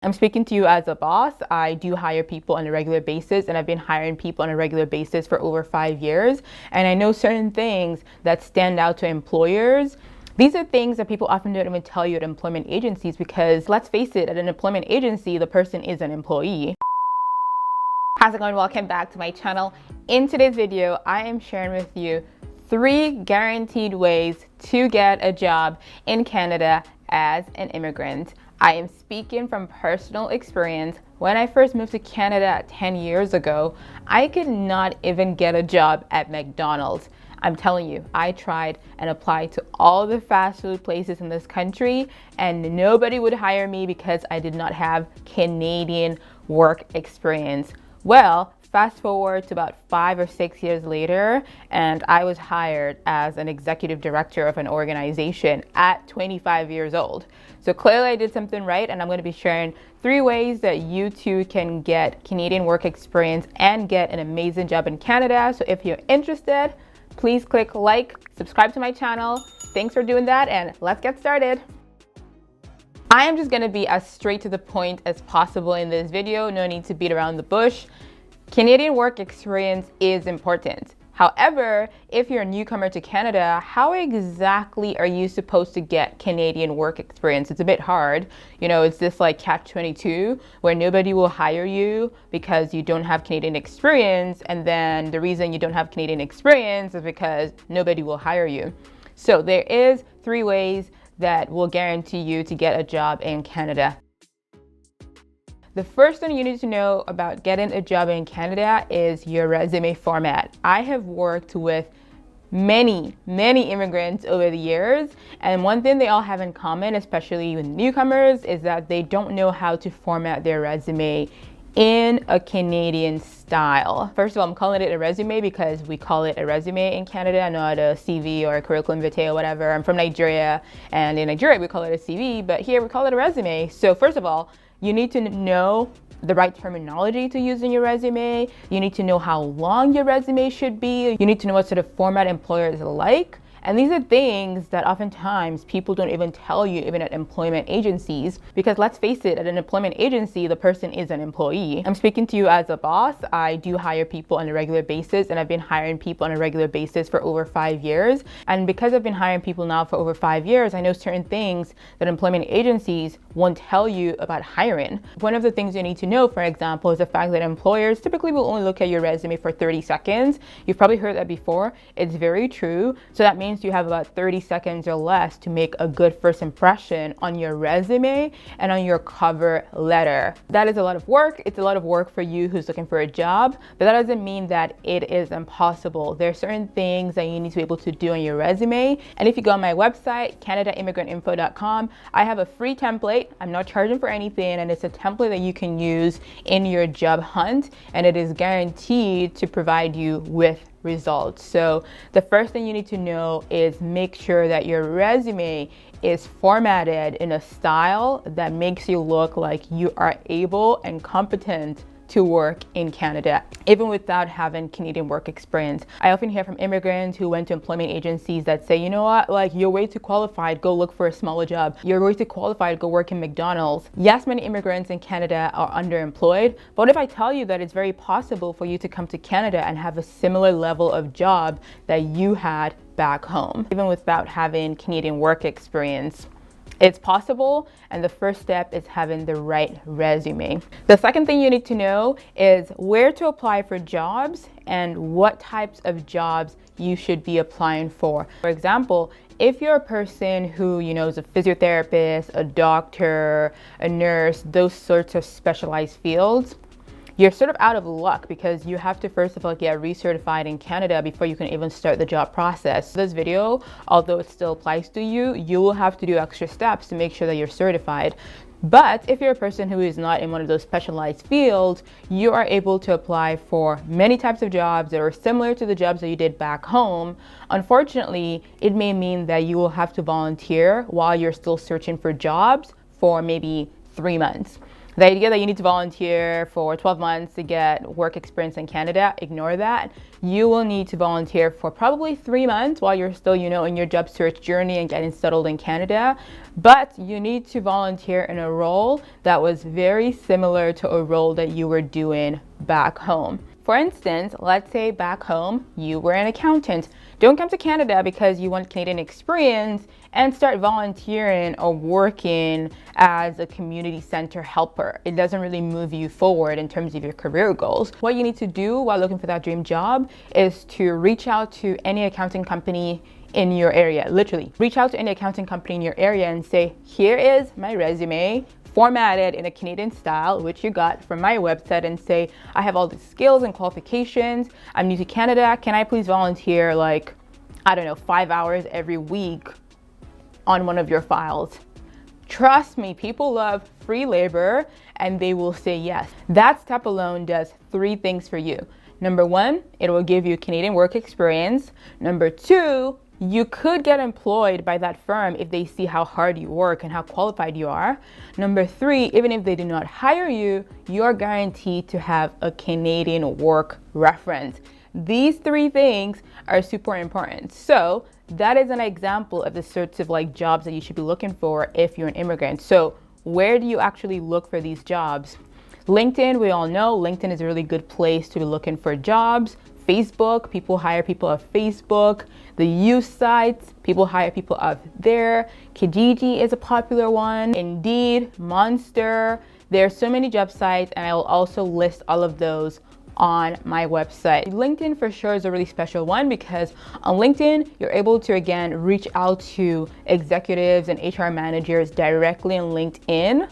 I'm speaking to you as a boss. I do hire people on a regular basis, and I've been hiring people on a regular basis for over 5 years. And I know certain things that stand out to employers. These are things that people often don't even tell you at employment agencies because, let's face it, at an employment agency, the person is an employee. How's it going? Welcome back to my channel. In today's video, I am sharing with you 3 guaranteed ways to get a job in Canada as an immigrant. I am speaking from personal experience. When I first moved to Canada 10 years ago, I could not even get a job at McDonald's. I'm telling you, I tried and applied to all the fast food places in this country, and nobody would hire me because I did not have Canadian work experience. Well, fast forward to about 5 or 6 years later, and I was hired as an executive director of an organization at 25 years old. So clearly I did something right, and I'm going to be sharing 3 ways that you too can get Canadian work experience and get an amazing job in Canada. So if you're interested, please click like, subscribe to my channel. Thanks for doing that, and let's get started. I am just going to be as straight to the point as possible in this video. No need to beat around the bush. Canadian work experience is important. However, if you're a newcomer to Canada, how exactly are you supposed to get Canadian work experience? It's a bit hard. You know, it's this like catch-22 where nobody will hire you because you don't have Canadian experience. And then the reason you don't have Canadian experience is because nobody will hire you. So there is 3 ways that will guarantee you to get a job in Canada. The first thing you need to know about getting a job in Canada is your resume format. I have worked with many immigrants over the years, and one thing they all have in common, especially with newcomers, is that they don't know how to format their resume in a Canadian style. First of all, I'm calling it a resume because we call it a resume in Canada, not a CV or a curriculum vitae or whatever. I'm from Nigeria, and in Nigeria we call it a CV, but here we call it a resume. So first of all, you need to know the right terminology to use in your resume. You need to know how long your resume should be. You need to know what sort of format employers like. And these are things that oftentimes people don't even tell you, even at employment agencies, because let's face it, at an employment agency, the person is an employee. I'm speaking to you as a boss. I do hire people on a regular basis, and I've been hiring people on a regular basis for over 5 years. And because I've been hiring people now for over 5 years, I know certain things that employment agencies won't tell you about hiring. One of the things you need to know, for example, is the fact that employers typically will only look at your resume for 30 seconds. You've probably heard that before. It's very true. So that means you have about 30 seconds or less to make a good first impression on your resume and on your cover letter. That is a lot of work. It's a lot of work for you who's looking for a job, but that doesn't mean that it is impossible. There are certain things that you need to be able to do on your resume. And if you go on my website, CanadaImmigrantInfo.com, I have a free template. I'm not charging for anything, and it's a template that you can use in your job hunt, and it is guaranteed to provide you with results. So the first thing you need to know is make sure that your resume is formatted in a style that makes you look like you are able and competent to work in Canada, even without having Canadian work experience. I often hear from immigrants who went to employment agencies that say, you know what, like, you're way too qualified, go look for a smaller job. You're way too qualified, go work in McDonald's. Yes, many immigrants in Canada are underemployed, but what if I tell you that it's very possible for you to come to Canada and have a similar level of job that you had back home, even without having Canadian work experience? It's possible, and the first step is having the right resume. The second thing you need to know is where to apply for jobs and what types of jobs you should be applying for. For example, if you're a person who, you know, is a physiotherapist, a doctor, a nurse, those sorts of specialized fields, you're sort of out of luck because you have to first of all get recertified in Canada before you can even start the job process. This video, although it still applies to you, you will have to do extra steps to make sure that you're certified. But if you're a person who is not in one of those specialized fields, you are able to apply for many types of jobs that are similar to the jobs that you did back home. Unfortunately, it may mean that you will have to volunteer while you're still searching for jobs for maybe 3 months. The idea that you need to volunteer for 12 months to get work experience in Canada, ignore that. You will need to volunteer for probably 3 months while you're still, in your job search journey and getting settled in Canada. But you need to volunteer in a role that was very similar to a role that you were doing back home. For instance, let's say back home, you were an accountant. Don't come to Canada because you want Canadian experience and start volunteering or working as a community center helper. It doesn't really move you forward in terms of your career goals. What you need to do while looking for that dream job is to reach out to any accounting company in your area. Literally, reach out to any accounting company in your area and say, here is my resume, formatted in a Canadian style, which you got from my website, and say, I have all the skills and qualifications. I'm new to Canada. Can I please volunteer 5 hours every week on one of your files? Trust me, people love free labor and they will say yes. That step alone does 3 things for you. Number 1, it will give you Canadian work experience. Number 2, you could get employed by that firm if they see how hard you work and how qualified you are. Number 3, even if they do not hire you, you're guaranteed to have a Canadian work reference. These 3 things are super important. So that is an example of the sorts of jobs that you should be looking for if you're an immigrant. So where do you actually look for these jobs? LinkedIn, we all know LinkedIn is a really good place to be looking for jobs. Facebook, people hire people off Facebook. The youth sites, people hire people off there. Kijiji is a popular one. Indeed, Monster. There are so many job sites, and I will also list all of those on my website. LinkedIn for sure is a really special one because on LinkedIn, you're able to again reach out to executives and HR managers directly on LinkedIn.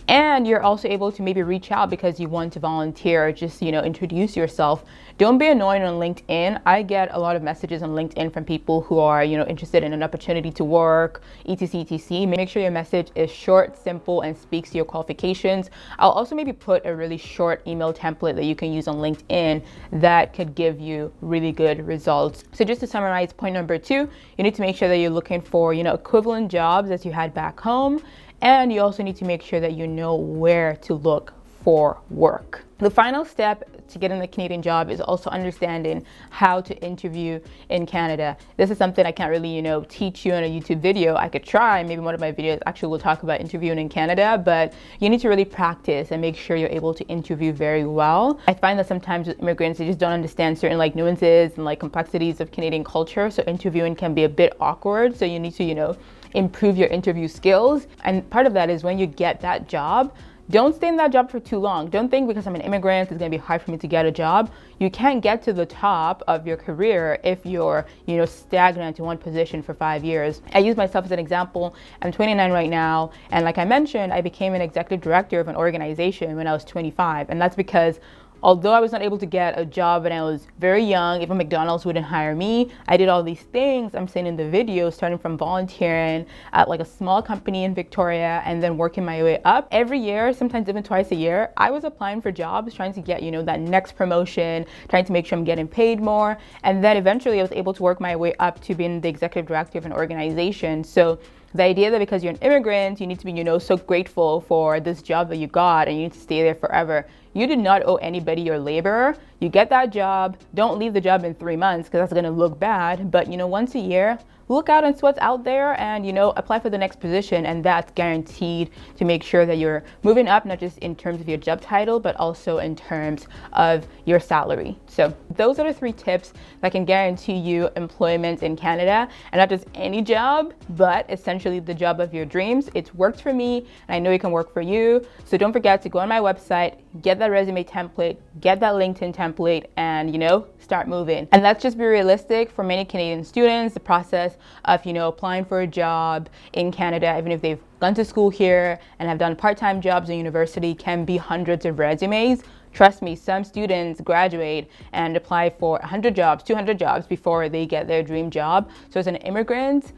And you're also able to maybe reach out because you want to volunteer or just, introduce yourself. Don't be annoyed on LinkedIn. I get a lot of messages on LinkedIn from people who are, interested in an opportunity to work, etc, etc. Make sure your message is short, simple, and speaks to your qualifications. I'll also maybe put a really short email template that you can use on LinkedIn that could give you really good results. So just to summarize, point number 2, you need to make sure that you're looking for, equivalent jobs as you had back home. And you also need to make sure that you know where to look for work. The final step to getting a Canadian job is also understanding how to interview in Canada. This is something I can't really, teach you in a YouTube video. I could try, maybe one of my videos actually will talk about interviewing in Canada, but you need to really practice and make sure you're able to interview very well. I find that sometimes with immigrants, they just don't understand certain nuances and complexities of Canadian culture. So interviewing can be a bit awkward. So you need to, improve your interview skills. And part of that is when you get that job, don't stay in that job for too long. Don't think because I'm an immigrant, it's gonna be hard for me to get a job. You can't get to the top of your career if you're, stagnant in one position for 5 years. I use myself as an example. I'm 29 right now. And like I mentioned, I became an executive director of an organization when I was 25. And that's because although I was not able to get a job when I was very young, even McDonald's wouldn't hire me, I did all these things I'm saying in the video, starting from volunteering at a small company in Victoria and then working my way up. Every year, sometimes even twice a year, I was applying for jobs, trying to get, that next promotion, trying to make sure I'm getting paid more. And then eventually I was able to work my way up to being the executive director of an organization. So the idea that because you're an immigrant, you need to be, so grateful for this job that you got and you need to stay there forever. You do not owe anybody your labor. You get that job. Don't leave the job in 3 months because that's going to look bad. But, once a year, look out and see what's out there and, apply for the next position. And that's guaranteed to make sure that you're moving up, not just in terms of your job title, but also in terms of your salary. So those are the 3 tips that can guarantee you employment in Canada, and not just any job, but essentially the job of your dreams. It's worked for me and I know it can work for you. So don't forget to go on my website, get that resume template, get that LinkedIn template, and start moving. And let's just be realistic. For many Canadian students, the process of applying for a job in Canada, even if they've gone to school here and have done part-time jobs in university, can be hundreds of resumes. Trust me, some students graduate and apply for 100 jobs, 200 jobs before they get their dream job. So as an immigrant,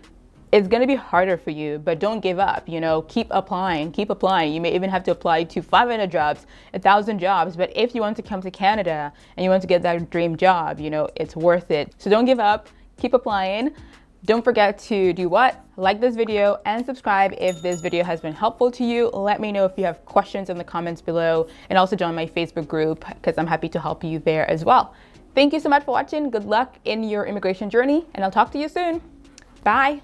it's going to be harder for you, but don't give up. Keep applying, keep applying. You may even have to apply to 500 jobs, 1,000 jobs. But if you want to come to Canada and you want to get that dream job, it's worth it. So don't give up, keep applying. Don't forget to do what? Like this video and subscribe if this video has been helpful to you. Let me know if you have questions in the comments below, and also join my Facebook group because I'm happy to help you there as well. Thank you so much for watching. Good luck in your immigration journey, and I'll talk to you soon. Bye.